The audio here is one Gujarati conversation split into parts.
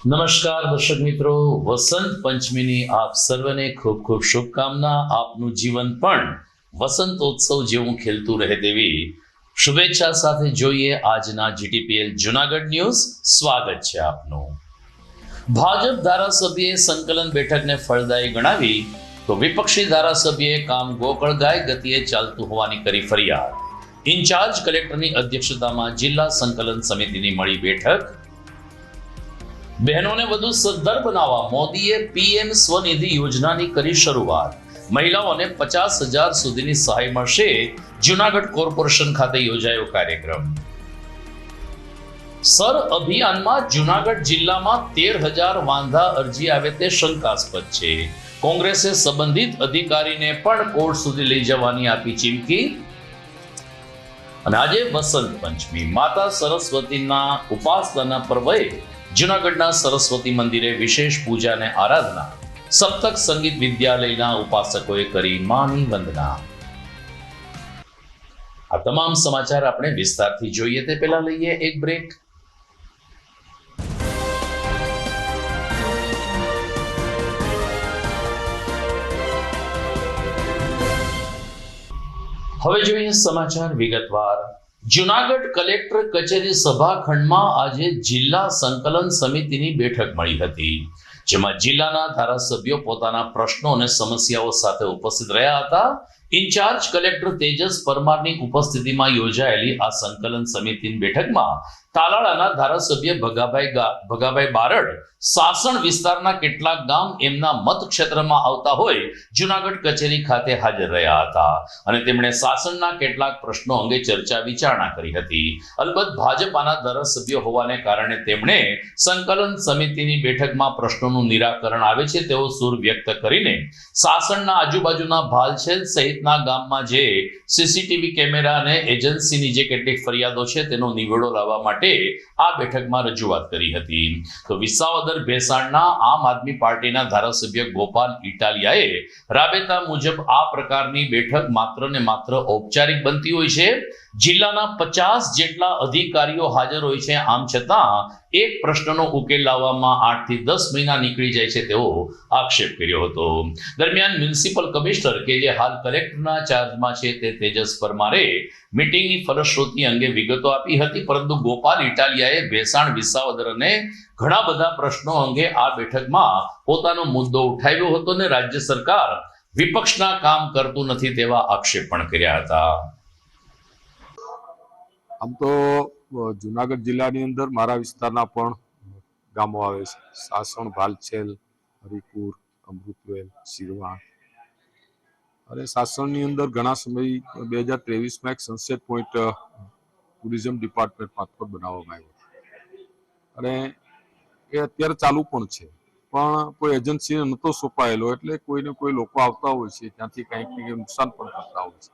નમસ્કાર દર્શક મિત્રો, વસંત પંચમીની આપ સર્વને ખૂબ ખૂબ શુભકામના. આપનું જીવન પણ વસંતોત્સવ જેવું ખેલતું રહે તેવી શુભેચ્છા સાથે જોઈએ આજના જીટીપીએલ જુનાગઢ ન્યૂઝ. સ્વાગત છે આપનું. ભાજપ ધારાસભ્યએ સંકલન બેઠકને ફળદાયી ગણાવી તો વિપક્ષી ધારાસભ્યએ કામ ગોકળગાય ગતિએ ચાલતું હોવાની કરી ફરિયાદ. ઇન્ચાર્જ કલેક્ટરની અધ્યક્ષતામાં જિલ્લા સંકલન સમિતિની મળી બેઠક. બહેનોને વધુ સદ્ધર બનાવવા મોદીએ પીએમ સ્વનિધિ યોજનાની કરી શરૂઆત. મહિલાઓને 50,000 સુધીની સહાય મળશે. જુનાગઢ કોર્પોરેશન ખાતે યોજાયો કાર્યક્રમ. સર અભિયાનમાં જુનાગઢ જિલ્લામાં 13,000 વાંધા અરજી આવે તે શંકાસ્પદ છે. કોંગ્રેસે સંબંધિત અધિકારીને પણ કોર્ટ સુધી લઈ જવાની આપી ચીમકી. અને આજે વસંત પંચમી, માતા સરસ્વતીના ઉપાસનાના પર્વે જુનાગઢના સરસ્વતી મંદિરે વિશેષ પૂજા અને આરાધના. સપ્તક સંગીત વિદ્યાલયના ઉપાસકોએ કરી માની વંદના. આ તમામ સમાચાર આપણે વિસ્તારથી જોઈએ તે પહેલા લઈએ એક બ્રેક. હવે જોઈએ સમાચાર વિગતવાર. જુનાગઢ કલેક્ટર કચેરી સભાખંડમાં આજે જિલ્લા સંકલન સમિતિની બેઠક મળી હતી, જેમાં જિલ્લાના ધારાસભ્યો પોતાના પ્રશ્નો અને સમસ્યાઓ સાથે ઉપસ્થિત રહ્યા હતા. ઇન્ચાર્જ કલેક્ટર તેજસ પરમારની ઉપસ્થિતિમાં યોજાયેલી આ સંકલન સમિતિની બેઠકમાં તાલાળાના ધારાસભ્ય ભગાભાઈ બારડ સાસણ વિસ્તારના કેટલાક ગામ એમના મત ક્ષેત્રમાં આવતા હોય જુનાગઢ કચેરી ખાતે હાજર રહ્યા હતા અને તેમણે સાસણના કેટલાક પ્રશ્નો અંગે ચર્ચા વિચારણા કરી હતી. અલબત્ત ભાજપાના ધારાસભ્ય હોવાને કારણે તેમણે સંકલન સમિતિની બેઠકમાં પ્રશ્નોનું નિરાકરણ આવે છે તેવો સૂર વ્યક્ત કરીને સાસણના આજુબાજુના ભાલછેલ સહિતના ગામમાં જે સીસીટીવી કેમેરા અને એજન્સીની જે કેટલીક ફરિયાદો છે તેનો નિવેડો લાવવા માટે આ બેઠકમાં રજૂઆત કરી હતી. તો વિસાવદર ભેસાણના આમ આદમી પાર્ટીના ધારાસભ્ય ગોપાલ ઇટાલિયાએ રાબેતા મુજબ આ પ્રકારની બેઠક માત્ર ને માત્ર ઔપચારિક બનતી હોય છે. જિલ્લાના 50 જેટલા અધિકારીઓ હાજર હોય છે, આમ છતાં એક પ્રશ્નનો ઉકેલ લાવવામાં 8 થી 10 મહિના નીકળી જાય છે તેવો આક્ષેપ કર્યો હતો. દરમિયાન મ્યુનિસિપલ કમિશનર કે જે હાલ કલેક્ટરના ચાર્જમાં છે તે તેજસ પરમારે મીટિંગની ફલશ્રુતિ અંગે વિગતો આપી હતી, પરંતુ ગોપાલ ઇટાલિયાએ ભેસાણ, વિસાવદર અને ઘણા બધા પ્રશ્નો અંગે આ બેઠકમાં પોતાનો મુદ્દો ઉઠાવ્યો હતો અને રાજ્ય સરકાર વિપક્ષના કામ કરતું નથી તેવા આક્ષેપ પણ કર્યા હતા. આમ તો જુનાગઢ જિલ્લાની અંદર મારા વિસ્તારના પણ ગામો આવે છે. સાસણ, ભાલછેલ, હરિપુર, અમૃતવેલ, સિરવાણ. અને સાસણની અંદર ઘણા સમય 2023માં એક સનસેટ પોઈન્ટ ટુરિઝમ ડિપાર્ટમેન્ટ મારફત બનાવવામાં આવ્યો અને એ અત્યારે ચાલુ પણ છે, પણ કોઈ એજન્સીને નહોતો સોંપાયેલો, એટલે કોઈને કોઈ લોકો આવતા હોય છે ત્યાંથી કંઈક નુકસાન પણ કરતા હોય છે.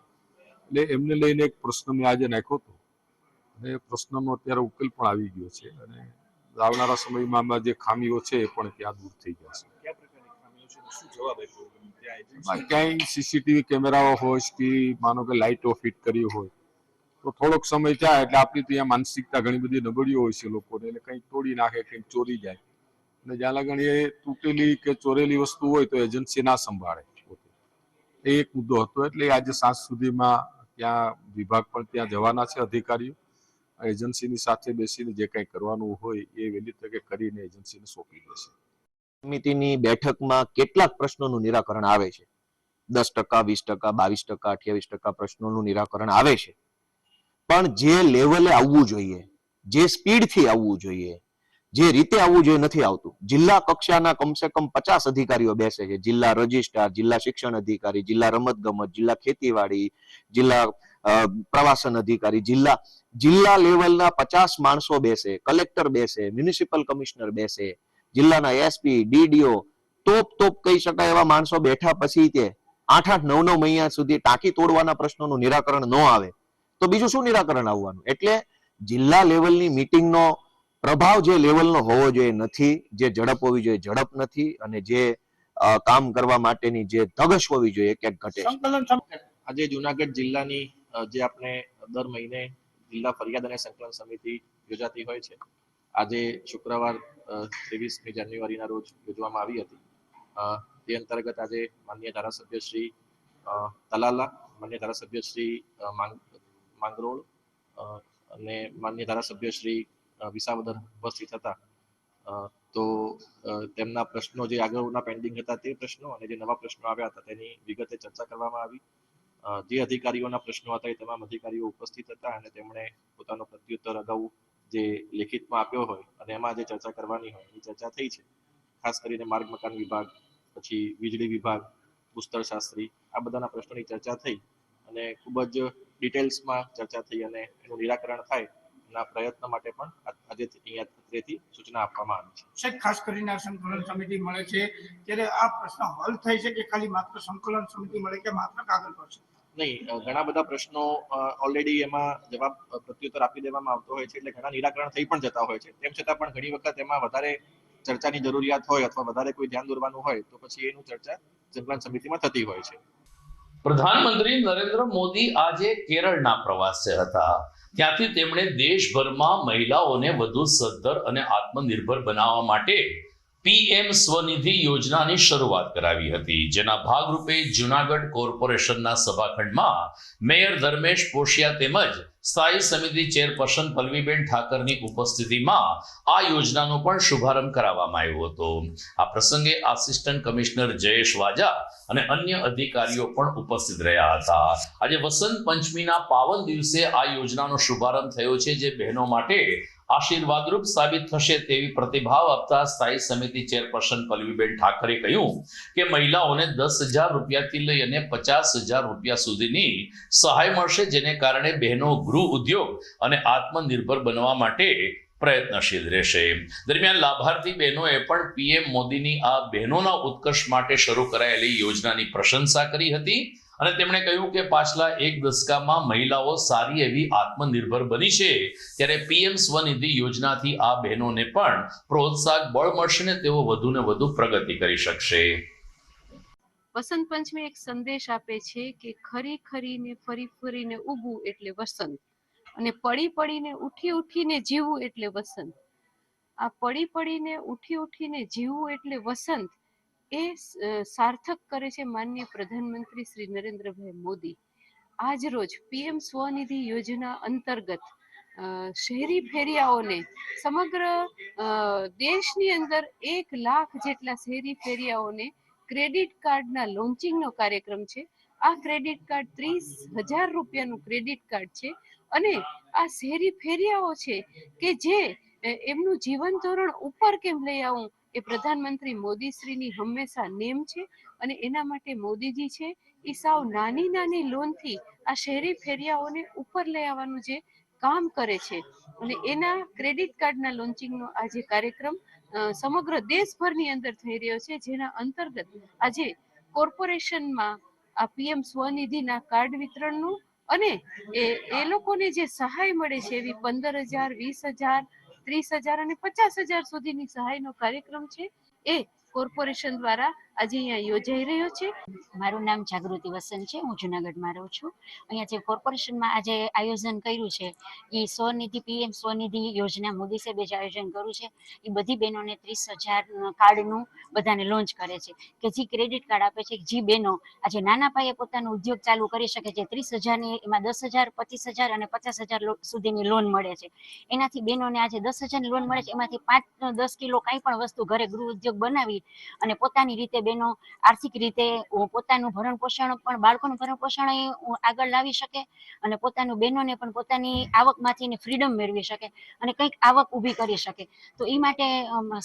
એટલે એમને લઈને એક પ્રશ્ન મેં આજે નાખ્યો હતો અને પ્રશ્નનો અત્યારે ઉકેલ પણ આવી ગયો છે અને આવનારા સમયમાં જે ખામીઓ છે એ પણ ત્યાં દૂર થઈ જશે. ક્યાંય સીસીટીવી કેમેરાઓ હોય કે માનો કે લાઇટો ફિટ કરી હોય તો થોડોક સમય થાય એટલે આપણી ત્યાં માનસિકતા ઘણી બધી નબળીઓ હોય છે લોકોને, એટલે કંઈક તોડી નાખે, કંઈક ચોરી જાય અને જ્યાં લગન એ તૂટેલી કે ચોરેલી વસ્તુ હોય તો એજન્સી ના સંભાળે. એ એક મુદ્દો હતો, એટલે આજે સાંજ સુધીમાં ત્યાં વિભાગ પણ ત્યાં જવાના છે અધિકારીઓ. એજન્સીની સાથે બેસીને જે કંઈ કરવાનું હોય એ વહેલી તકે કરીને એજન્સીને સોંપી દેશે. સમિતિની બેઠકમાં કેટલાક પ્રશ્નોનું નિરાકરણ આવે છે. 10%, 20%, 22%, 28% પ્રશ્નોનું નિરાકરણ આવે છે, પણ જે લેવલે આવવું જોઈએ, જે સ્પીડથી આવવું જોઈએ, જે રીતે આવવું જોઈએ નથી આવતું. જિલ્લા કક્ષાના કમસે કમ 50 અધિકારીઓ બેસે છે. જિલ્લા રજિસ્ટ્રાર, જિલ્લા શિક્ષણ અધિકારી, જિલ્લા રમતગમત, જિલ્લા ખેતીવાડી, જિલ્લા પ્રવાસન અધિકારી, જિલ્લા લેવલના 50 માણસો બેસે, કલેક્ટર બેસે, મ્યુનિસિપલ કમિશનર બેસે, જિલ્લાના એસપી, ડીડીઓ, તોપ કહી શકાય એવા માણસો બેઠા પછી તે 8-8, 9-9 મહિના સુધી ટાંકી તોડવાના પ્રશ્નોનું નિરાકરણ ન આવે તો બીજું શું નિરાકરણ આવવાનું? એટલે જિલ્લા લેવલની મીટિંગનો પ્રભાવ જે લેવલનો હોવો જોઈએ નથી, જે ઝડપ હોવી જોઈએ ઝડપ નથી, અને જે કામ કરવા માટેની જે ધગશ હોવી જોઈએ એક ઘટે. આજે જુનાગઢ જિલ્લાની જે આપણે દર મહિને જિલ્લા ફરિયાદ અને સંકલન સમિતિ યોજાતી હોય છે, આજે શુક્રવાર 23મી જાન્યુઆરીના રોજ યોજવામાં આવી હતી. તે અંતર્ગત આજે માનનીય ધારાસભ્ય શ્રી તલાલા, માનનીય ધારાસભ્ય શ્રી માંગરોળ અને માનનીય ધારાસભ્ય શ્રી વિસાવદર ઉપસ્થિત હતા. તો તેમના પ્રશ્નો જે આગળના પેન્ડિંગ હતા તે પ્રશ્નો અને જે નવા પ્રશ્નો આવ્યા હતા તેની વિગતે ચર્ચા કરવામાં આવી. જે અધિકારીઓના પ્રશ્નો હતા એ તમામ અધિકારીઓ ઉપસ્થિત હતા અને તેમણે પોતાનો પ્રત્યુત્તર અગાઉ જે લેખિતમાં આપ્યો હોય અને એમાં જે ચર્ચા કરવાની હોય એ ચર્ચા થઈ છે. ખાસ કરીને માર્ગ મકાન વિભાગ, પછી વીજળી વિભાગ, ભૂસ્તરશાસ્ત્રી, આ બધાના પ્રશ્નોની ચર્ચા થઈ અને ખૂબ જ ડિટેલ્સમાં ચર્ચા થઈ અને એનું નિરાકરણ થાય એના પ્રયત્ન માટે પણ આજે અહીંયાથી સૂચના આપવામાં આવી છે. સાહેબ, ખાસ કરીને આ સંકલન સમિતિ મળે છે ત્યારે આ પ્રશ્ન હલ થાય છે કે ખાલી માત્ર સંકલન સમિતિ મળે કે માત્ર કાગળ પર છે? નહીં, ઘણા બધા પ્રશ્નો ઓલરેડી એમાં જવાબ પ્રત્યુત્તર આપી દેવામાં આવતો હોય છે, એટલે ઘણા નિરાકરણ થઈ પણ જતા હોય છે. તેમ છતાં પણ ઘણી વખત એમાં વધારે ચર્ચાની જરૂરિયાત હોય અથવા વધારે કોઈ ધ્યાન દોરવાનું હોય તો પછી એનું ચર્ચા સંકલન સમિતિમાં થતી હોય છે. પ્રધાનમંત્રી નરેન્દ્ર મોદી આજે કેરળના પ્રવાસે હતા. ત્યાંથી તેમણે દેશભરમાં મહિલાઓને વધુ સદ્ધર અને આત્મનિર્ભર બનાવવા માટે પીએમ સ્વનિધિ યોજનાની શરૂઆત કરાવી હતી, જેના ભાગરૂપે જૂનાગઢ કોર્પોરેશનના સભાખંડમાં મેયર ધર્મેશ પોશિયા તેમજ સ્થાયી સમિતિ ચેરપર્સન પલ્લવીબેન ઠાકરની ઉપસ્થિતિમાં આ યોજનાનો પણ શુભારંભ કરાવવામાં આવ્યો હતો. આ પ્રસંગે આસિસ્ટન્ટ કમિશનર જયેશ વાજા અને અન્ય અધિકારીઓ પણ ઉપસ્થિત રહ્યા હતા. આજે વસંત પંચમીના પાવન દિવસે આ યોજનાનો શુભારંભ થયો છે, જે બહેનો માટે આશીર્વાદરૂપ સાબિત થશે તેવી પ્રતિભાવ આપતા સ્થાયી સમિતિ ચેરપર્સન પલ્લવીબેન ઠાકરે કહ્યું કે મહિલાઓને 10,000 રૂપિયાથી લઈ અને 50,000 રૂપિયા સુધીની સહાય મળશે, જેને કારણે બહેનો ગૃહ ઉદ્યોગ અને આત્મનિર્ભર બનવા માટે પ્રયત્નશીલ રહેશે. દરમિયાન લાભાર્થી બહેનોએ પણ પીએમ મોદીની આ બહેનોના ઉત્કર્ષ માટે શરૂ કરાયેલી યોજનાની પ્રશંસા કરી હતી અને તેમણે કહ્યું કે પાછલા એક દશકામાં મહિલાઓ સારી એવી આત્મનિર્ભર બની છે, ત્યારે પીએમ સ્વનિધિ યોજનાથી આ બહેનોને પણ પ્રોત્સાહક બળ મળશે ને તેઓ વધુને વધુ પ્રગતિ કરી શકશે. વસંત પંચમી એક સંદેશ આપે છે કે ખરી ખરીને ફરી ફરીને ઊગવું એટલે વસંત, અને પડી પડીને ઉઠી ઉઠીને જીવવું એટલે વસંત. આ પડી પડીને ઉઠી ઉઠીને જીવવું એટલે વસંત એ સાર્થક કરે છે માનનીય પ્રધાનમંત્રી શ્રી નરેન્દ્રભાઈ મોદી. આજ રોજ પીએમ સ્વનિધિ યોજના અંતર્ગત શહેરી ફેરિયાઓને સમગ્ર દેશની અંદર 1 લાખ જેટલા શહેરી ફેરિયાઓને ક્રેડિટ કાર્ડના લોન્ચિંગનો કાર્યક્રમ છે. આ ક્રેડિટ કાર્ડ 30,000 રૂપિયાનું ક્રેડિટ કાર્ડ છે અને આ શહેરી ફેરિયાઓ છે કે જે એમનું જીવન ધોરણ ઉપર કેમ લઈ આવું એ પ્રધાનમંત્રી મોદીશ્રીની હંમેશા નેમ છે અને એના માટે મોદીજી છે એ સાવ નાની નાની લોનથી આ શહેરી ફેરિયાઓને ઉપર લઈ આવવાનું જે કામ કરે છે અને એના ક્રેડિટ કાર્ડના લોન્ચિંગનો આ જે કાર્યક્રમ સમગ્ર દેશભરની અંદર થઈ રહ્યો છે, જેના અંતર્ગત આજે કોર્પોરેશનમાં આ પીએમ સ્વનિધિના કાર્ડ વિતરણનું અને એ લોકોને જે સહાય મળે છે એવી 15,000, 20,000, 30,000 અને 50,000 સુધીની સહાયનો કાર્યક્રમ છે એ કોર્પોરેશન દ્વારા આજે અહીંયા યોજાઈ રહ્યો છે. મારું નામ જાગૃતિ વસંત છે, હું જુનાગઢમાં રહું છું. અહીંયા જે કોર્પોરેશનમાં આજે આયોજન કર્યું છે એ સ્વનિધિ પીએમ સ્વનિધિ યોજના મોદી સાહેબે જે આયોજન કર્યું છે એ બધી બહેનોને 30,000 કાર્ડનું બધાને લોન્ચ કરે છે કે જે ક્રેડિટ કાર્ડ આપે છે, જે બહેનો આજે નાના પાયે પોતાનો ઉદ્યોગ ચાલુ કરી શકે છે. 30,000ની એમાં 10,000, 25,000 અને 50,000 સુધીની લોન મળે છે. એનાથી બહેનોને આજે 10,000ની લોન મળે છે. એમાંથી 5-10 કિલો કાંઈ પણ વસ્તુ ઘરે ગૃહ ઉદ્યોગ બનાવી અને પોતાની રીતે બહેનો આર્થિક રીતે પોતાનું ભરણ પોષણ પણ બાળકોનું ભરણ પોષણ આગળ લાવી શકે અને પોતાનું બહેનોને પણ પોતાની આવકમાંથી ફ્રીડમ મેળવી શકે અને કંઈક આવક ઊભી કરી શકે. તો એ માટે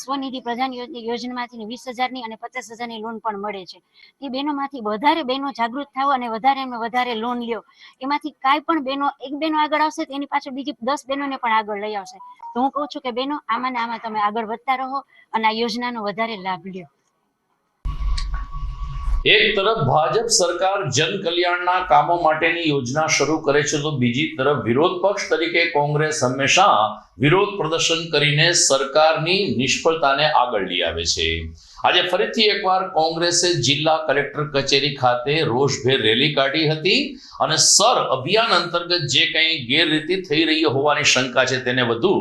સ્વનિધિ પ્રધાન યોજનામાંથી 20,000ની અને 50,000ની લોન પણ મળે છે. એ બહેનોમાંથી વધારે બહેનો જાગૃત થાવ અને વધારે લોન લ્યો. એમાંથી કાંઈ પણ બહેનો એક બહેનો આગળ આવશે તો એની પાછળ બીજી 10 બહેનોને પણ આગળ લઈ આવશે. તો હું કહું છું કે બહેનો આમાં ને આમાં તમે આગળ વધતા રહો અને આ યોજનાનો વધારે લાભ લ્યો. એક તરફ ભાજપ સરકાર જન કલ્યાણના કામો માટેની યોજના શરૂ કરે છે, તો બીજી તરફ વિરોધ પક્ષ તરીકે કોંગ્રેસ હંમેશા વિરોધ પ્રદર્શન કરીને સરકારની નિષ્ફળતાને આગળ લઈ આવે છે. આજે ફરીથી એકવાર કોંગ્રેસે જિલ્લા કલેક્ટર કચેરી ખાતે રોષભેર રેલી કાઢી હતી અને સર અભિયાન અંતર્ગત જે કંઈ ગેરરીતિ થઈ રહી હોવાની શંકા છે તેને વધુ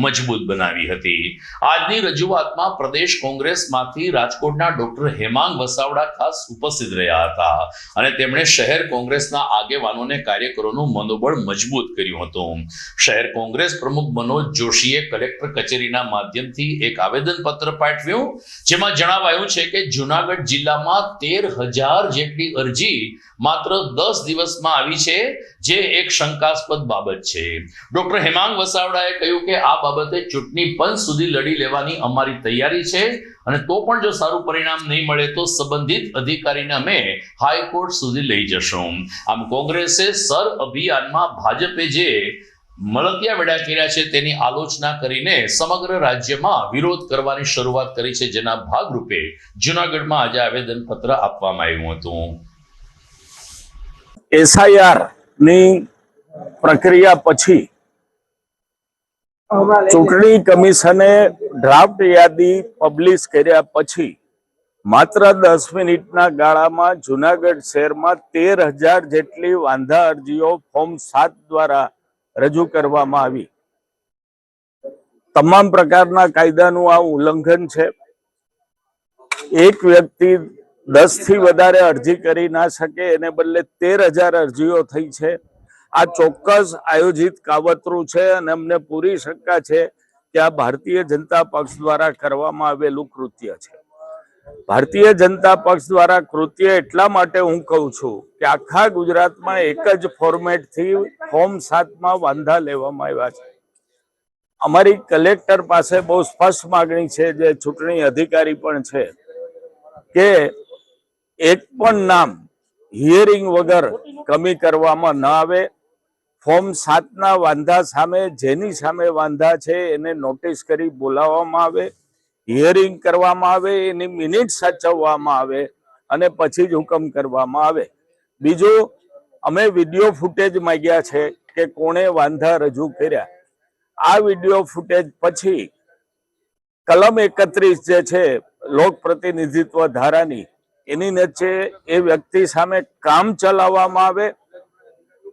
મજબૂત બનાવી હતી. આજની રજૂઆતમાં પ્રદેશ કોંગ્રેસમાંથી રાજકોટના ડોક્ટર હેમાંગ વસાવડા ખાસ ઉપસ્થિત રહ્યા હતા અને તેમણે શહેર કોંગ્રેસના આગેવાનોને કાર્યકરોનું મનોબળ મજબૂત કર્યું હતું. શહેર કોંગ્રેસ પ્રમુખ મનોજ જોશીએ કલેક્ટર કચેરીના માધ્યમથી એક આવેદનપત્ર પાઠવ્યું, જેમાં જણાવાયું છે કે જૂનાગઢ જિલ્લામાં 13,000 જેટલી અરજી માત્ર 10 દિવસમાં આવી છે, જે એક શંકાસ્પદ બાબત છે. ડોક્ટર હેમાંગ વસાવડાએ કહ્યું કે આ બાબતે ચૂંટણી પંચ સુધી લડી લેવાની અમારી તૈયારી છે અને તો પણ જો સારું પરિણામ નહીં મળે તો સંબંધિત અધિકારીને અમે હાઈકોર્ટ સુધી લઈ જશું. આમ કોંગ્રેસે સર અભિયાનમાં ભાજપે જે મળતિયા વેડા કર્યા છે તેની આલોચના કરીને સમગ્ર રાજ્યમાં વિરોધ કરવાની શરૂઆત કરી છે, જેના ભાગરૂપે જૂનાગઢમાં આજે આવેદનપત્ર આપવામાં આવ્યું હતું. SIR ની પ્રક્રિયા પછી ચૂંટણી કમિશને ડ્રાફ્ટ યાદી પબ્લિશ કર્યા પછી માત્ર 10 મિનિટના ગાળામાં જૂનાગઢ શહેરમાં 13,000 જેટલી વાંધા અરજીઓ ફોર્મ 7 દ્વારા રજૂ કરવામાં આવી. તમામ પ્રકારના કાયદાનું આ ઉલ્લંઘન છે. એક વ્યક્તિ 10 થી વધારે અરજી કરી ના શકે, એને બદલે 13,000 અરજીઓ થઈ છે. આ ચોક્કસ આયોજિત કાવતરું છે અને અમને પૂરી શંકા છે કે આ ભારતીય જનતા પક્ષ દ્વારા કરવામાં આવેલું કૃત્ય છે. ભારતીય જનતા પક્ષ દ્વારા કૃત્ય એટલા માટે હું કહું છું કે આખા ગુજરાતમાં એક જ ફોર્મેટથી ફોર્મ 7માં વાંધા લેવામાં આવ્યા છે. અમારી કલેક્ટર પાસે બહુ સ્પષ્ટ માગણી છે, જે ચૂંટણી અધિકારી પણ છે, કે એક પણ નામ હિયરિંગ વગર કમી કરવામાં ન આવે. ફોર્મ 7ના વાંધા સામે જેની સામે વાંધા છે એને નોટિસ કરી બોલાવવામાં આવે, હિયરિંગ કરવામાં આવે, એની મિનિટ સાચવવામાં આવે અને પછી જ હુકમ કરવામાં આવે. બીજું, અમે વિડીયો ફૂટેજ માંગ્યા છે કે કોણે વાંધા રજૂ કર્યા. આ વિડીયો ફૂટેજ પછી કલમ 31 જે છે લોક પ્રતિનિધિત્વ ધારાની, એની નીચે એ વ્યક્તિ સામે કામ ચલાવવામાં આવે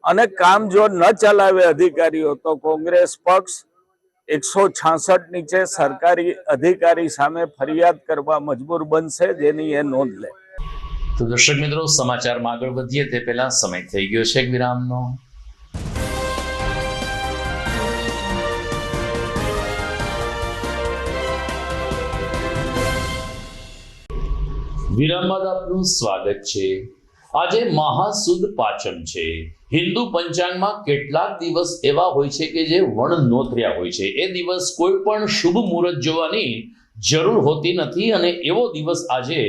અને કામ જો ન ચલાવે અધિકારીઓ તો કોંગ્રેસ પક્ષ 166 નીચે સરકારી અધિકારી સામે ફરિયાદ કરવા મજબૂર બનશે, જેની એ નોંધ લે. તો દર્શક મિત્રો, સમાચારમાં આગળ વધીએ તે પહેલા સમય થઈ ગયો છે એક વિરામનો. વિરામ બાદ આપનું સ્વાગત છે. આજે મહાસુદ પાંચમ છે. હિન્દુ પંચાંગમાં કેટલાક દિવસ એવા હોય છે કે જે વણ નોતર્યા હોય છે. એ દિવસ કોઈ પણ શુભ મુહૂર્ત જોવાની જરૂર હોતી નથી અને એવો દિવસ આજે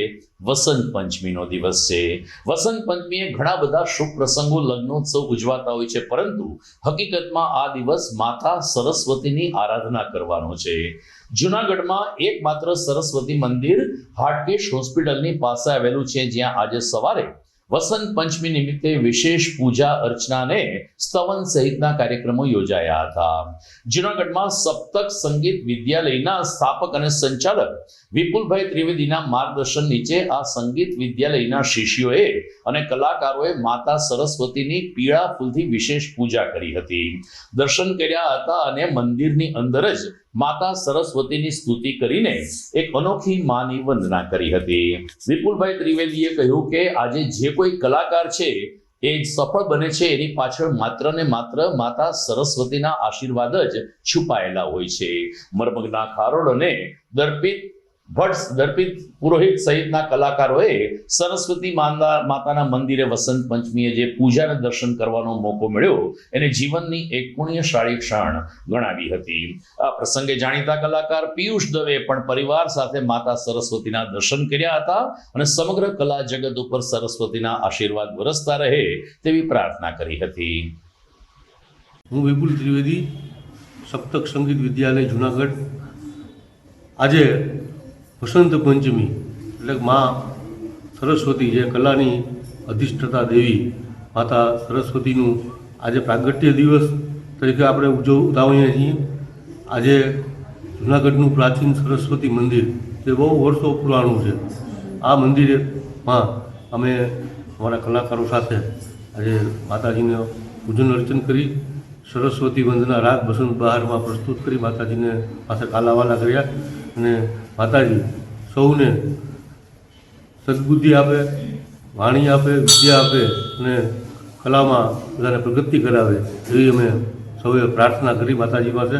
વસંત પંચમીનો દિવસ છે. વસંત પંચમીએ ઘણા બધા શુભ પ્રસંગો, લગ્નોત્સવ ઉજવાતા હોય છે, પરંતુ હકીકતમાં આ દિવસ માતા સરસ્વતીની આરાધના કરવાનો છે. જૂનાગઢમાં એકમાત્ર સરસ્વતી મંદિર હાટકેશ હોસ્પિટલની પાસે આવેલું છે, જ્યાં આજે સવારે વસંત પંચમી નિમિત્તે વિશેષ પૂજા અર્ચના અને સ્તવન સહિતના કાર્યક્રમો યોજાયા હતા. જૂનાગઢમાં સપ્તક સંગીત વિદ્યાલયના સ્થાપક અને સંચાલક વિપુલભાઈ ત્રિવેદીના માર્ગદર્શન નીચે આ સંગીત વિદ્યાલયના શિષ્યોએ અને કલાકારોએ માતા સરસ્વતીની પીળા ફૂલથી વિશેષ પૂજા કરી હતી, દર્શન કર્યા હતા અને મંદિરની અંદર જ માતા સરસ્વતીની સ્તુતિ કરીને એક અનોખી માની વંદના કરી હતી. વિપુલભાઈ ત્રિવેદીએ કહ્યું કે આજે જે કોઈ કલાકાર છે એ સફળ બને છે, એની પાછળ માત્ર ને માત્ર માતા સરસ્વતીના આશીર્વાદ જ છુપાયેલા હોય છે. મરમગના ખારોડ અને દર્પિત પુરોહિત સહિતના કલાકારોએ સરસ્વતી માતાના મંદિરે વસંત પંચમીએ જે પૂજાને દર્શન કરવાનો મોકો મળ્યો એને જીવનની એક પુણ્યશાળી ક્ષણ ગણાવી હતી. આ પ્રસંગે જાણીતા કલાકાર પિયુષ દવે પણ પરિવાર સાથે માતા સરસ્વતીના દર્શન કર્યા હતા અને સમગ્ર કલા જગત ઉપર સરસ્વતીના આશીર્વાદ વરસતા રહે તેવી પ્રાર્થના કરી હતી. હું વિપુલ ત્રિવેદી, સપ્તક સંગીત વિદ્યાલય જૂનાગઢ. આજે વસંત પંચમી એટલે મા સરસ્વતી, જે કલાની અધિષ્ઠતા દેવી માતા સરસ્વતીનું આજે પ્રાગટ્ય દિવસ તરીકે આપણે ઉજવીએ છીએ. આજે જૂનાગઢનું પ્રાચીન સરસ્વતી મંદિર જે બહુ વર્ષો પુરાણું છે, આ મંદિરમાં અમે અમારા કલાકારો સાથે આજે માતાજીને પૂજન અર્ચન કરી સરસ્વતી વંદના રાગ બસંત બહારમાં પ્રસ્તુત કરી માતાજીને પાસે કાલાવાલા કર્યા અને માતાજી સૌને સદબુદ્ધિ આપે, વાણી આપે, વિદ્યા આપે અને કલામાં બધાને પ્રગતિ કરાવે એવી અમે સૌએ પ્રાર્થના કરી માતાજી પાસે.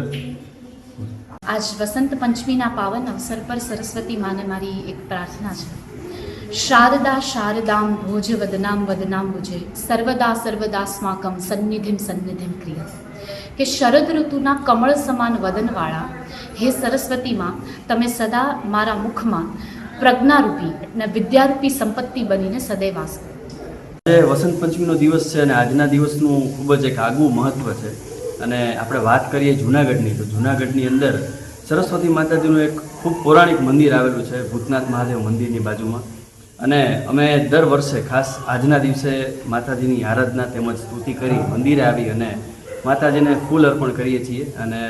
આજ વસંત પંચમીના પાવન અવસર પર સરસ્વતી માને મારી એક પ્રાર્થના છે. શારદા શારદામ ભોજ વદનામ વદનામ ભુજે સર્વદા સર્વદા સ્માકમ સન્નિધિમ સન્નિધિમ ક્રિય. કે શરદ ઋતુના કમળ સમાન વદનવાળા હે સરસ્વતીમાં તમે સદા મારા મુખમાં પ્રજ્ઞારૂપી અને વિદ્યારૂપી સંપત્તિ બનીને સદૈવ વાસ કરો. આજે વસંત પંચમીનો દિવસ છે અને આજના દિવસનું ખૂબ જ એક આગવું મહત્ત્વ છે. અને આપણે વાત કરીએ જૂનાગઢની, તો જૂનાગઢની અંદર સરસ્વતી માતાજીનું એક ખૂબ પૌરાણિક મંદિર આવેલું છે, ભૂતનાથ મહાદેવ મંદિરની બાજુમાં. અને અમે દર વર્ષે ખાસ આજના દિવસે માતાજીની આરાધના તેમજ સ્તુતિ કરી મંદિરે આવી અને માતાજીને ફૂલ અર્પણ કરીએ છીએ. અને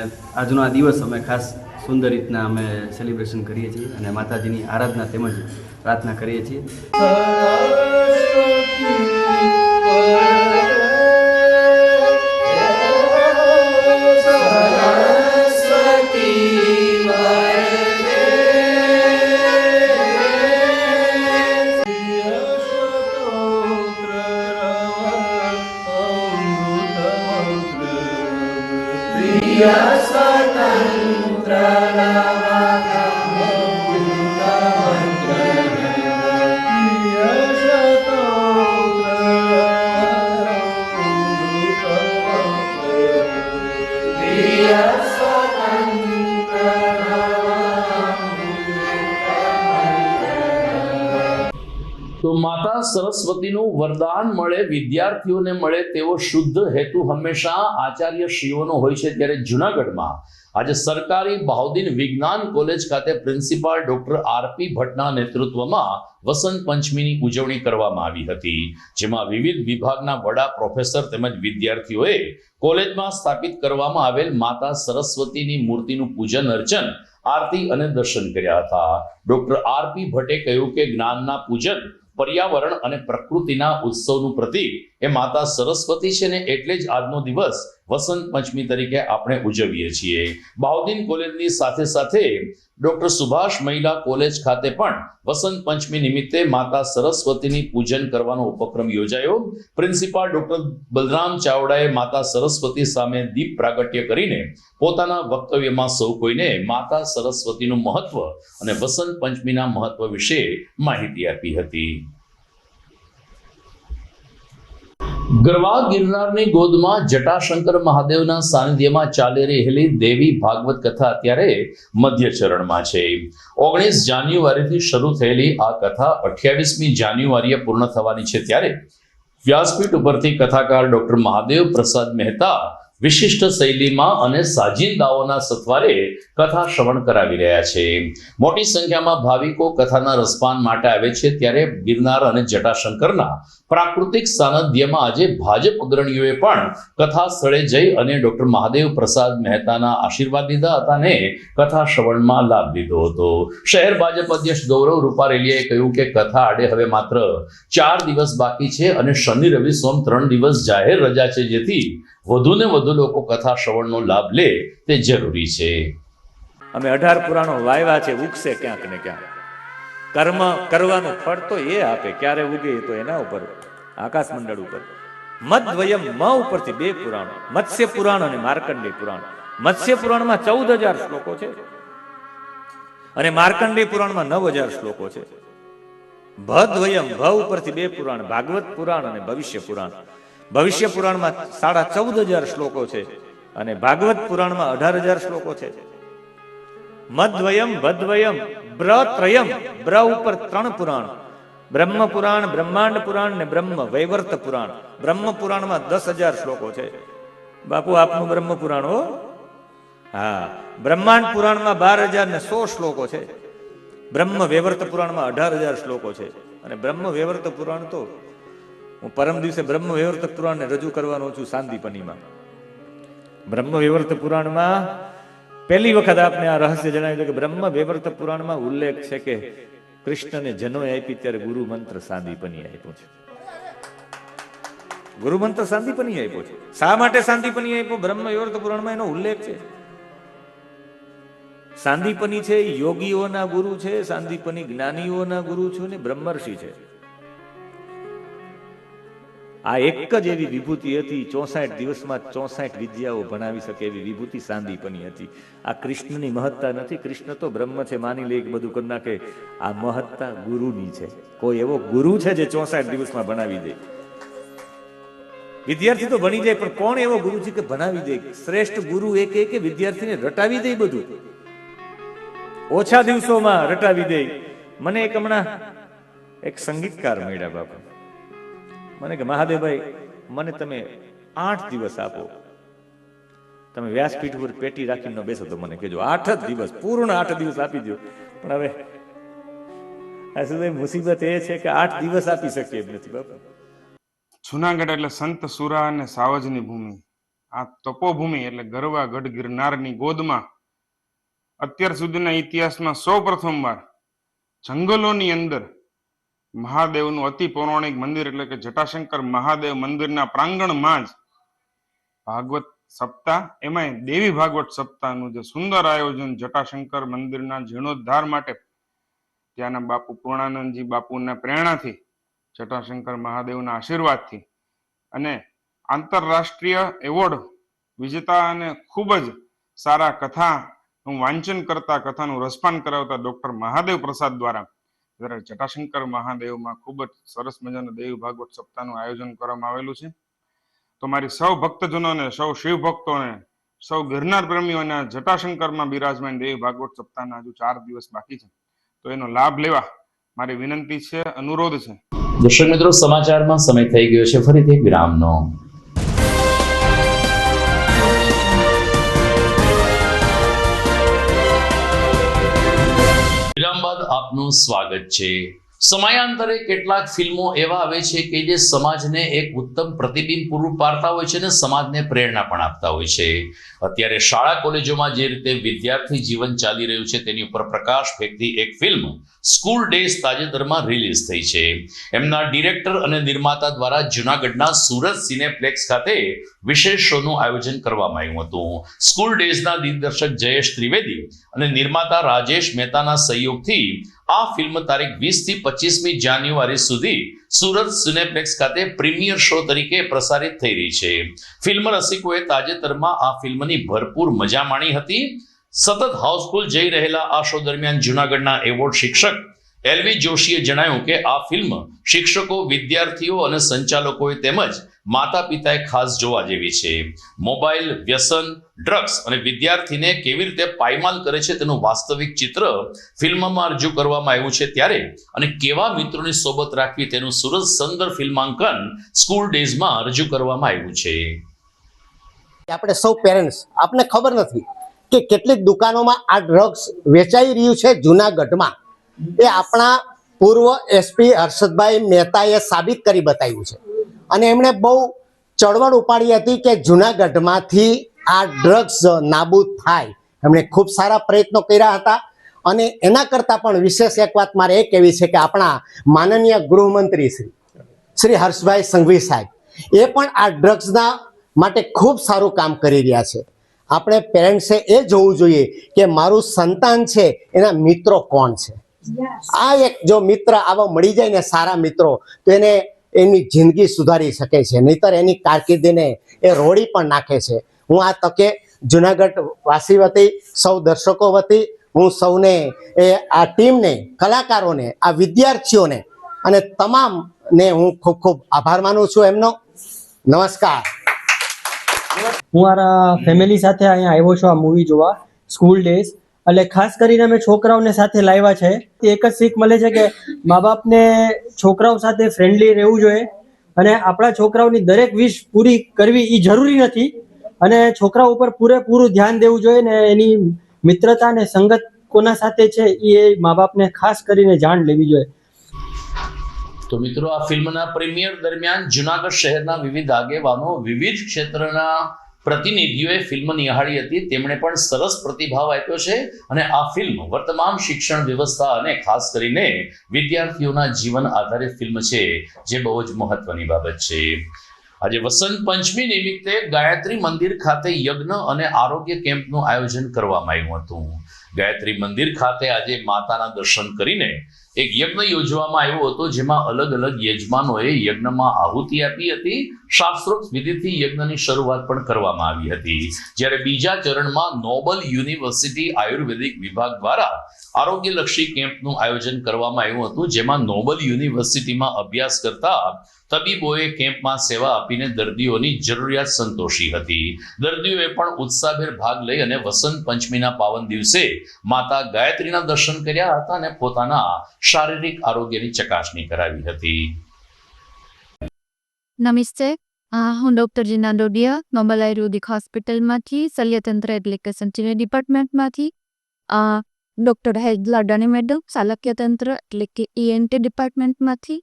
આજનો આ દિવસ અમે ખાસ સુંદર રીતના અમે સેલિબ્રેશન કરીએ છીએ અને માતાજીની આરાધના તેમજ પ્રાર્થના કરીએ છીએ. તો માતા સરસ્વતીનું વરદાન મળે, વિદ્યાર્થીઓને મળે તેવો શુદ્ધ હેતુ હંમેશા આચાર્ય શ્રીઓનો હોય છે. ત્યારે જૂનાગઢમાં આજે સરકારી બહાઉદ્દીન વિજ્ઞાન કોલેજ ખાતે પ્રિન્સિપાલ ડોક્ટર આરપી ભટ્ટના નેતૃત્વમાં વસંત પંચમીની ઉજવણી કરવામાં આવી હતી, જેમાં વિવિધ વિભાગના વડા પ્રોફેસર તેમજ વિદ્યાર્થીઓએ કોલેજમાં સ્થાપિત કરવામાં આવેલ માતા સરસ્વતીની મૂર્તિનું પૂજન અર્ચન, આરતી અને દર્શન કર્યા હતા. ડોક્ટર આરપી ભટ્ટે કહ્યું કે જ્ઞાનના પૂજન, પર્યાવરણ અને પ્રકૃતિના ઉત્સવનું પ્રતીક એ માતા સરસ્વતી છે ને એટલે જ આજનો દિવસ વસંત પંચમી તરીકે આપણે ઉજવીએ છીએ. બહાઉદ્દીન કોલેજની સાથે સાથે ડોક્ટર સુભાષ મહિલા કોલેજ ખાતે પણ વસંત પંચમી નિમિત્તે માતા સરસ્વતીની પૂજન કરવાનો ઉપક્રમ યોજાયો. પ્રિન્સિપાલ ડોક્ટર બલરામ ચાવડાએ માતા સરસ્વતી સામે દીપ પ્રાગટ્ય કરીને પોતાના વક્તવ્યમાં સૌ કોઈને માતા સરસ્વતીનું મહત્વ અને વસંત પંચમીના મહત્વ વિશે માહિતી આપી હતી. ગરવા ગિરનારની ગોદમાં જટાશંકર મહાદેવના સાનિધ્યમાં ચાલી રહેલી દેવી ભાગવત કથા અત્યારે મધ્ય ચરણમાં છે. 19 જાન્યુઆરીથી શરૂ થયેલી આ કથા 28મી જાન્યુઆરીએ પૂર્ણ થવાની છે. ત્યારે વ્યાસપીઠ ઉપરથી કથાકાર ડોક્ટર મહાદેવ પ્રસાદ મહેતા વિશિષ્ટ શૈલીમાં અને સાજિંદાઓના સથવારે કથા શ્રવણ કરાવી રહ્યા છે. મોટી સંખ્યામાં ભાવિકો કથાના રસપાન માટે આવે છે. ત્યારે ગિરનાર અને જટાશંકરના પ્રાકૃતિક સાનિધ્યમાં આજે ભાજપ અગ્રણીઓએ પણ કથા સ્થળે જઈ અને ડોક્ટર મહાદેવ પ્રસાદ મહેતાના આશીર્વાદ લીધા હતા અને કથા શ્રવણમાં લાભ લીધો હતો. શહેર ભાજપ અધ્યક્ષ ગૌરવ રૂપારેલીએ કહ્યું કે કથા આડે હવે માત્ર 4 દિવસ બાકી છે અને શનિ રવિ સોમ 3 દિવસ જાહેર રજા છે, જેથી વધુને વધુ લોકો કથા શ્રવણનો લાભ લે તે જરૂરી છે. અમે 18 પુરાણો વાવ્યા છે, ઉગશે ક્યાંક ને ક્યાંક. કર્મ કરવાનું ફળ તો એ આપે, ક્યારે ઉગે તો એના ઉપર, આકાશ મંડળ ઉપર. મદ્વયમ મ ઉપરથી 2 પુરાણો, મત્સ્ય પુરાણ અને માર્કંડેય પુરાણ. મત્સ્ય પુરાણમાં 14,000 શ્લોકો છે અને માર્કંડેય પુરાણમાં 9,000 શ્લોકો છે. ભદ્વયમ ભ ઉપરથી 2 પુરાણ, ભાગવત પુરાણ અને ભવિષ્ય પુરાણ. ભવિષ્ય પુરાણમાં 14,500 શ્લોકો છે અને ભાગવત પુરાણમાં 18,000 શ્લોકો છે. મદ્વયમ ભદ્વયમ બ્રત્રયમ, બ્ર ઉપર 3 પુરાણ, બ્રહ્મ પુરાણ, બ્રહ્માંડ પુરાણ ને બ્રહ્મ વૈવર્ત પુરાણ. બ્રહ્મ પુરાણમાં 10,000 શ્લોકો છે. બાપુ આપનું બ્રહ્મ પુરાણ હો. હા, બ્રહ્માંડ પુરાણમાં 12,100 શ્લોકો છે. બ્રહ્મ વૈવર્ત પુરાણમાં 18,000 શ્લોકો છે. અને બ્રહ્મ વૈવર્ત પુરાણ તો હું પરમ દિવસે બ્રહ્મ વૈવર્ત પુરાણને રજૂ કરવાનો છું સાંદીપનીમાં. બ્રહ્મ વૈવર્ત પુરાણમાં પહેલી વખત આપને આ રહસ્ય જણાવ્યું કે બ્રહ્મ વૈવર્ત પુરાણમાં ઉલ્લેખ છે કે કૃષ્ણને જનોય આપી ત્યારે ગુરુ મંત્ર સાંદીપની આપ્યો છે. ગુરુ મંત્ર સાંદીપની આપ્યો છે. શા માટે સાંદીપની આપ્યો? બ્રહ્મ વૈવર્ત પુરાણમાં એનો ઉલ્લેખ છે. સાંદીપની છે યોગીઓના ગુરુ છે, સાંદીપની જ્ઞાનીઓના ગુરુ છે ને બ્રહ્મર્ષિ છે. આ એક જ એવી વિભૂતિ હતી, 64 દિવસમાં 64 વિદ્યાઓ ભણાવી શકે એવી વિભૂતિ સાંદીપની હતી. આ કૃષ્ણની મહત્તા નથી. કૃષ્ણ તો બ્રહ્મ છે, માની લે બધું કરી નાખે. આ મહત્તા ગુરુની છે. કોઈ એવો ગુરુ છે જે 64 દિવસમાં ભણાવી દે? વિદ્યાર્થી તો ભણી જાય, પણ કોણ એવો ગુરુ છે કે ભણાવી દે? શ્રેષ્ઠ ગુરુ એક વિદ્યાર્થીને રટાવી દે, બધું ઓછા દિવસોમાં રટાવી દે. મને એક હમણાં એક સંગીતકાર મળ્યા બાપુ, મને કે મહાદેવભાઈ મને તમે 8 દિવસ આપો, તમે વ્યાસપીઠ ઉપર પેટી રાખીને ન બેસો તો મને કહેજો. 8 જ દિવસ, પૂર્ણ 8 દિવસ આપી દો. પણ હવે આ સુધી મુસીબત એ છે કે 8 દિવસ આપી શકીએ એમ નથી બાપુ. જુનાગઢ એટલે સંત સુરા અને સાવજની ભૂમિ. આ તપોભૂમિ એટલે ગરવા ગઢ ગિરનારની ગોદમાં અત્યાર સુધીના ઇતિહાસમાં સૌ પ્રથમવાર જંગલોની અંદર મહાદેવનું અતિ પૌરાણિક મંદિર એટલે કે જટાશંકર મહાદેવ મંદિરના પ્રાંગણમાં જ ભાગવત સપ્તાહ, એમાંય દેવી ભાગવત સપ્તાહનું જે સુંદર આયોજન જટાશંકર મંદિરના જીર્ણોદ્ધાર માટે ત્યાંના બાપુ પૂર્ણાનંદજી બાપુના પ્રેરણાથી, જટાશંકર મહાદેવના આશીર્વાદથી અને આંતરરાષ્ટ્રીય એવોર્ડ વિજેતા અને ખૂબ જ સારા કથાનું વાંચન કરતા, કથાનું રસપાન કરાવતા ડોક્ટર મહાદેવ પ્રસાદ દ્વારા જ્યારે જટાશંકર મહાદેવમાં ખૂબ જ સરસ મજાનું દેવી ભાગવત સપ્તાહનું આયોજન કરવામાં આવેલું છે. તો મારી સૌ ભક્તજનોને, સૌ શિવ ભક્તોને, સૌ ગિરનાર પ્રેમીઓને જટાશંકરમાં બિરાજમાન દેવી ભાગવત સપ્તાહના હજુ 4 દિવસ બાકી છે, તો એનો લાભ લેવા મારી વિનંતી છે, અનુરોધ છે. દર્શક મિત્રો, સમાચારમાં સમય થઈ ગયો છે ફરીથી વિરામનો. વિરામ બાદ આપનું સ્વાગત છે. સમયાંતરે કેટલાક ફિલ્મો એવા આવે છે કે જે સમાજને એક ઉત્તમ પ્રતિબિંબ પૂરું પાડતા હોય છે અને સમાજને પ્રેરણા પણ આપતા હોય છે. અત્યારે શાળા કોલેજોમાં જે રીતે વિદ્યાર્થી જીવન ચાલી રહ્યું છે તેની ઉપર પ્રકાશ ફેંકતી એક ફિલ્મ સ્કૂલ ડેઝ તાજેતરમાં રિલીઝ થઈ છે. એમના ડિરેક્ટર અને નિર્માતા દ્વારા જૂનાગઢના સુરત સિનેપ્લેક્સ ખાતે વિશેષ શોનું આયોજન કરવામાં આવ્યું હતું. સ્કૂલ ડેઝના દિગ્દર્શક જયેશ ત્રિવેદી અને નિર્માતા રાજેશ મહેતાના સહયોગથી આ ફિલ્મ તારીખ 20 થી 25મી જાન્યુઆરી સુધી સુરત સિનેપ્લેક્સ ખાતે પ્રીમિયર શો તરીકે પ્રસારિત થઈ રહી છે. ફિલ્મ રસિકોએ તાજેતરમાં આ ફિલ્મની ભરપૂર મજા માણી હતી. સતત હાઉસફુલ જઈ રહેલા આ શો દરમિયાન જૂનાગઢના એવોર્ડ શિક્ષક એલવી જોશીએ જણાવ્યું કે આ ફિલ્મ શિક્ષકો, વિદ્યાર્થીઓ અને સંચાલકોએ તેમજ માતા પિતાએ ખાસ જોવા જેવી છે. મોબાઈલ, વ્યસન, ડ્રગ્સ અને વિદ્યાર્થીને કેવી રીતે પાયમાલ કરે છે તેનું વાસ્તવિક ચિત્ર ફિલ્મમાં રજૂ કરવામાં આવ્યું છે. ત્યારે અને કેવા મિત્રોની સોબત રાખવી તેનું સુરત સુંદર ફિલ્માંકન સ્કૂલ ડેઝમાં રજૂ કરવામાં આવ્યું છે. આપણે સૌ પેરેન્ટ્સ, આપને ખબર નથી કે કેટલીક દુકાનોમાં આ ડ્રગ્સ વેચાઈ રહ્યું છે જૂનાગઢમાં. એ આપણા પૂર્વ એસપી હર્ષદભાઈ મહેતાએ સાબિત કરી બતાવ્યું છે અને એમણે બહુ ચળવળ ઉપાડી હતી કે જૂનાગઢમાંથી આ ડ્રગ્સ નાબૂદ થાય. એમણે ખૂબ સારા પ્રયત્નો કર્યા હતા અને એના કરતાં પણ વિશેષ એક વાત મારે એ કહેવી છે કે આપણા માનનીય ગૃહમંત્રી શ્રી હર્ષભાઈ સંઘવી સાહેબ એ પણ આ ડ્રગ્સના માટે ખૂબ સારું કામ કરી રહ્યા છે. આપણે પેરેન્ટ્સે એ જોવું જોઈએ કે મારું સંતાન છે એના મિત્રો કોણ છે. આ એક જો મિત્ર આવા મળી જાય ને, સારા મિત્રો, તો એને એની જિંદગી સુધારી શકે છે, નહીતર એની કારકિર્દીને એ રોડી પણ નાખે છે. હું આ તકે જુનાગઢ વાસી વતી, સૌ દર્શકો વતી હું સૌને, આ ટીમને, કલાકારોને, આ વિદ્યાર્થીઓને અને તમામને હું ખૂબ ખૂબ આભાર માનું છું એમનો. નમસ્કાર. હું મારા ફેમિલી સાથે અહીંયા આવ્યો છું આ મૂવી જોવા, સ્કૂલ ડેઝ. એટલે ખાસ કરીને અમે છોકરાઓને સાથે લાવ્યા છે. એક જ શીખ મળે છે કે મા બાપને છોકરાઓ સાથે ફ્રેન્ડલી રહેવું જોઈએ અને આપણા છોકરાઓની દરેક વિશ પૂરી કરવી એ જરૂરી નથી અને છોકરાઓ ઉપર પૂરેપૂરું ધ્યાન દેવું જોઈએ ને એની મિત્રતા અને સંગત કોના સાથે છે એ મા બાપને ખાસ કરીને જાણ લેવી જોઈએ. તો મિત્રો, આ ફિલ્મના પ્રીમિયર દરમિયાન જૂનાગઢ શહેરના વિવિધ આગેવાનો, વિવિધ ક્ષેત્રના પ્રતિનિધિઓએ ફિલ્મ નિહાળી હતી તેમણે પણ સરસ પ્રતિભાવ આપ્યો છે અને આ ફિલ્મ વર્તમાન શિક્ષણ વ્યવસ્થા અને ખાસ કરીને વિદ્યાર્થીઓના જીવન આધારિત ફિલ્મ છે, જે બહુ જ મહત્વની બાબત છે. આજે વસંત પંચમી નિમિત્તે ગાયત્રી મંદિર ખાતે યજ્ઞ અને આરોગ્ય કેમ્પનું આયોજન કરવામાં આવ્યું હતું. ગાયત્રી મંદિર ખાતે આજે માતાના દર્શન કરીને એક યજ્ઞ યોજવામાં આવ્યો હતો, જેમાં અલગ અલગ યજમાનોએ યજ્ઞમાં આહુતિ આપી હતી. શાસ્ત્રોક્ત વિધિથી યજ્ઞની શરૂઆત પણ કરવામાં આવી હતી. જ્યારે બીજા ચરણમાં નોબલ યુનિવર્સિટી આયુર્વેદિક વિભાગ દ્વારા આરોગ્યલક્ષી કેમ્પનું આયોજન કરવામાં આવ્યું હતું, જેમાં નોબલ યુનિવર્સિટીમાં અભ્યાસ કરતા તબીબોએ કેમ્પમાં સેવા આપીને દર્દીઓની જરૂરિયાત સંતોષી હતી. દર્દીઓએ પણ ઉત્સાહભેર ભાગ લઈ અને વસંત પંચમીના પાવન દિવસે માતા ગાયત્રીના દર્શન કર્યા હતા અને પોતાના શારીરિક આરોગ્યની ચકાસણી કરાવી હતી. નમસ્તે, હું ડૉક્ટર જીના ડોડિયા, નોબલ આયુર્વેદિક હોસ્પિટલમાંથી શલ્યતંત્ર એટલે કે સર્જરી ડિપાર્ટમેન્ટમાંથી, ડૉક્ટર હેઝલા ડની મેડમ શાલક્યતંત્ર એટલે કે ENT ડિપાર્ટમેન્ટમાંથી,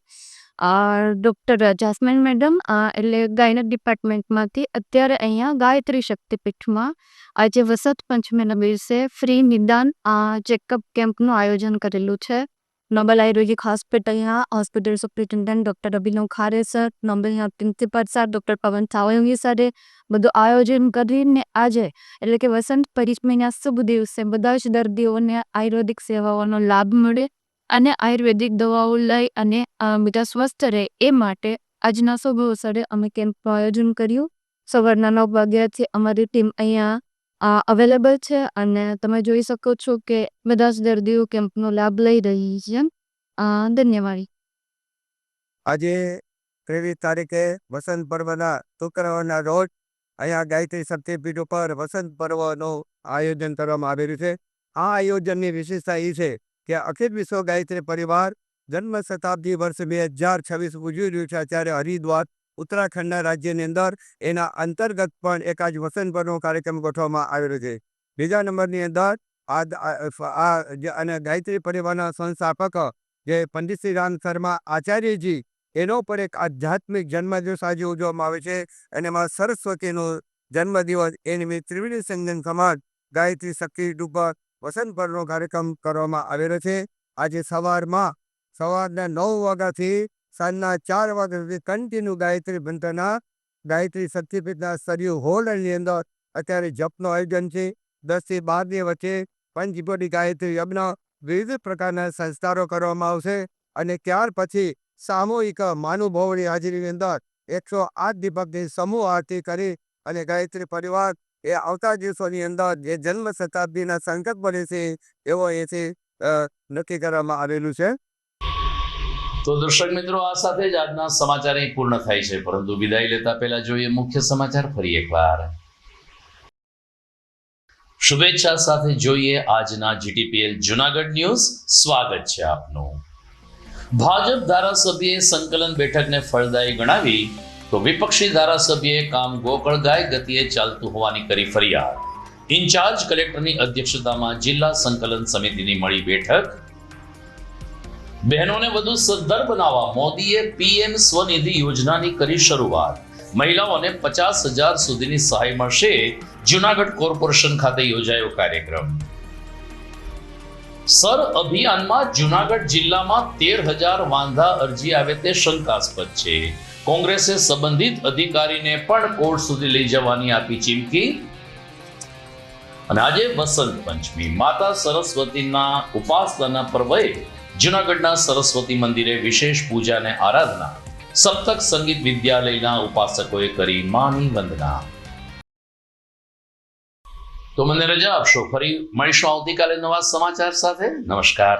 ડૉક્ટર જાસ્મીન મેડમ એટલે ગાયનેક ડિપાર્ટમેન્ટમાંથી. અત્યારે અહીંયા ગાયત્રી શક્તિપીઠમાં આજે વસંત પંચમીના દિવસે ફ્રી નિદાન ચેકઅપ કેમ્પનું આયોજન કરેલું છે. નોબલ આયુર્વેદિક હોસ્પિટલના હોસ્પિટલ સુપ્રિન્ટેન્ડન્ટ ડૉક્ટર અભિનવ ખારે સર, નોબલના પ્રિન્સિપાલ સર ડૉક્ટર પવન સાવંગી સરે બધું આયોજન કરીને આજે એટલે કે વસંત પંચમીના શુભ દિવસે બધા જ દર્દીઓને આયુર્વેદિક સેવાઓનો લાભ મળે અને આયુર્વેદિક દવાઓ લઈ અને બધા સ્વસ્થ રહે એ માટે આજના શુભ અવસરે અમે કેમ્પનું આયોજન કર્યું. સવારના 9 વાગ્યાથી અમારી ટીમ અહીંયા અવેલેબલ છે અને તમે જોઈ શકો છો કે બધા જ દર્દીઓ કેમ્પનો લાભ લઈ રહી છે. ધન્યવાદ. આજે 23 તારીખે વસંત પર્વના શુક્રવારના રોજ અહીંયા ગાયત્રી શક્તિપીઠ ઉપર વસંત પર્વનું આયોજન કરવામાં આવેલું છે. આ આયોજનની વિશેષતા એ છે કે અખિલ વિશ્વ ગાયત્રી પરિવાર જન્મ શતાબ્દી વર્ષ 2026 ઉજવી રહ્યું છે. ત્યારે હરિદ્વાર ઉત્તરાખંડના રાજ્યની અંદર એના અંતર્ગત પણ એક આજ વસંત પર્વનો કાર્યક્રમ ગોઠવવામાં આવેલો છે. બીજા નંબરની અંદર અને ગાયત્રી પરિવારના સંસ્થાપક જે પંડિત શ્રી રામ શર્મા આચાર્યજી, એનો પણ એક આધ્યાત્મિક જન્મદિવસ આજે ઉજવવામાં આવે છે. અને એમાં સરસ્વતીનો જન્મદિવસ એ નિમિત્તે ત્રિવેણી સંગમ સમાજ ગાયત્રી શક્તિપીઠ ઉપર વસંત પર્વનો કાર્યક્રમ કરવામાં આવેલો છે. આજે સવારના 9 વાગ્યાથી સાંજના 4 વાગ્યા સુધી કન્ટિન્યુ ગાયત્રી મંત્રના ગાયત્રી શક્તિપીઠના સરયુ હોલની અંદર અત્યારે જપનું આયોજન છે. 10 થી 12 વચ્ચે પંચબોડી ગાયત્રી યજ્ઞ વિવિધ પ્રકારના સંસ્કારો કરવામાં આવશે અને ત્યાર પછી સામૂહિક મહાનુભાવોની હાજરીની અંદર 108 દીપકની સમૂહ આરતી કરી અને ગાયત્રી પરિવાર એ આવતા દિવસોની અંદર જે જન્મ શતાબ્દીના સંકલ્પ બને છે એવો એથી નક્કી કરવામાં આવેલું છે. તો દર્શક મિત્રો, આ સાથે જ આજના સમાચાર અહીં પૂર્ણ થાય છે, પરંતુ વિદાય લેતા પહેલા જોઈએ મુખ્ય સમાચાર ફરી એકવાર. શુભેચ્છા સાથે જોઈએ આજના GTPL જુનાગઢ ન્યૂઝ. સ્વાગત છે આપનું. ભાજપ ધારાસભ્યએ સંકલન બેઠકને ફળદાયી ગણાવી તો વિપક્ષી ધારાસભ્યએ કામ ગોકળગાય ગતિએ ચાલતું હોવાની કરી ફરિયાદ. ઇન્ચાર્જ કલેક્ટરની અધ્યક્ષતામાં જિલ્લા સંકલન સમિતિની મળી બેઠક. બહેનોને વધુ સદ્ધર બનાવવા મોદીએ PM સ્વનિધિ યોજનાની કરી શરૂઆત. મહિલાઓને 50,000 સુધીની સહાય મળશે. જુનાગઢ કોર્પોરેશન ખાતે યોજાયો કાર્યક્રમ. સર અભિયાનમાં જુનાગઢ જિલ્લામાં 13,000 વાંધા અરજી આવે તે શંકાસ્પદ છે. કોંગ્રેસે સંબંધિત અધિકારીને પણ કોર્ટ સુધી લઈ જવાની આપી ચીમકી. અને આજે વસંત પંચમી, માતા સરસ્વતીના ઉપાસનાના પર્વે જુનાગઢના સરસ્વતી મંદિરે વિશેષ પૂજા અને આરાધના. સપ્તક સંગીત વિદ્યાલયના ઉપાસકોએ કરી માની વંદના. તો મને રજા આપશો. ફરી મળીશું આવતીકાલે નવા સમાચાર સાથે. નમસ્કાર.